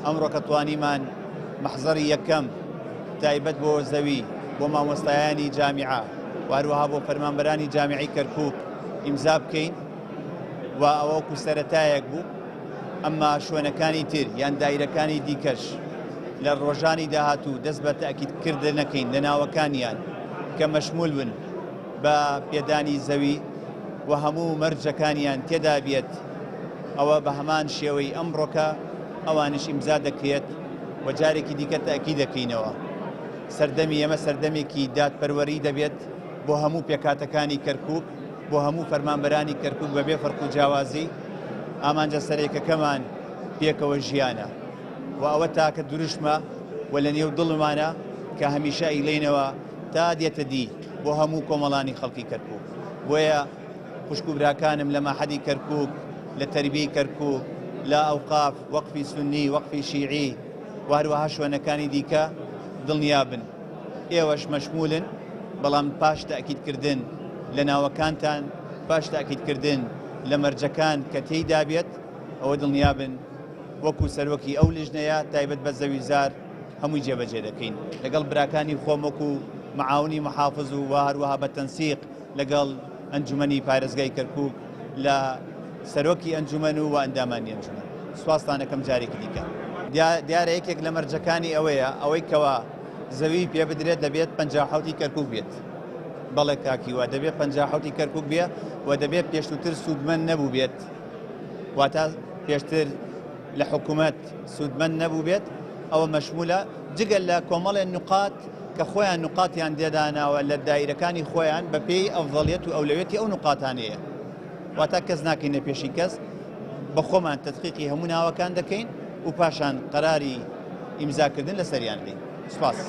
ئەمڕۆ کە توانیمان مەحزەری یەکەم تایبەت بۆ زەوی بۆ مامۆستایانی جامیعە واروەها بۆ فەرمانبەرانی جامیعەی کەرکووک ئیمزا بکەین و ئەوەکو سەرەتایەک بوو. ئەمما شوێنەکانی تر یان دایرەکانی دیکەش لە ڕۆژانی داهاتوو دەست بە تاکیدکردنەکەین لە ناوەکانیان کە مەشمول بن بە پێدانی زەوی و هەموو مەرجەکانیان تێدا بێت. ئەوە بە هەمان شێوەی ئەمڕۆکە ئەوانش ئیمزا دەکرێت و جارێکی دیکە تاکی دەکەینەوە. سەردەمی ئێمە سەردەمێکی دادپەروەری دەبێت بۆ هەموو پێکاتەکانی کەرکووک، بۆ هەموو فەرمانبەرانی کەرکووک بەبێ فەرق و جیاوازی. ئامانجە سەرێکەکەمان پێکەوە ژیانە و ئەوە تاکە دروشمە و لە نێو دڵمانە کە هەمیشە ئیلێنەوە تا دێتە دی بۆ هەموو کۆمەڵانی خەڵکی کەرکووک. بۆیە خوشک و براکانم لە ماحەدی کەرکووک، لە تەربیەی کەرکووک، لە ئەوقاف، وەقفی سونی، وەقفی شیعی و هەروەها شوێنەکانی دیکە دڵنیابن ئێوەش مەشمولن، بەڵام پاش تاکیدکردن لە ناوەکانتان، پاش تاکیدکردن لە مەرجەکان کە تێیدا بێت، ئەوە دڵنیابن وەکو سەرۆکی ئەو لیژنەیە تایبەت بە زەویزار هەمووی جێبەجێ دەکەین لەگەڵ براکانی خۆم وەکو معاونی محافظ و هەروەها بە تەنسیق لەگەڵ ئەنجومەنی پارێزگای کەرکووک لە سەرۆکی ئەنجومەن و ئەندامانی ئەنجومەن. سوپاستانەکەم جارێکی دیکە. دیارە یەکێک لە مەرجەکانی ئەوەیە ئەوەی کەوا زەوی پێ بدرێت دەبێت 57 کەرکووک بێت. بەڵێ کاکی وا دەبێت 57 کەرکووک بێ و دەبێت پێشتر سوودمەند نەبوو بێت، واتە پێشتر لە حکوومەت سوودمەند نەبوو بێت. ئەوە مەشمولە جگەل لە کۆمەڵێن نقاط کە خۆیان نقاتیان دێداناوە لە دایرەکانی خۆیان بە پێی ئەفضەڵیەت و ئەولەوێتی ئەو نقاتانەیە. واتە کەس ناکەینە پێشی کەس، بە خۆمان تەدقیقی هەموو ناوەکان دەکەین و پاشان قەراری ئیمزاکردن لە سەریان دەین. سوپاس.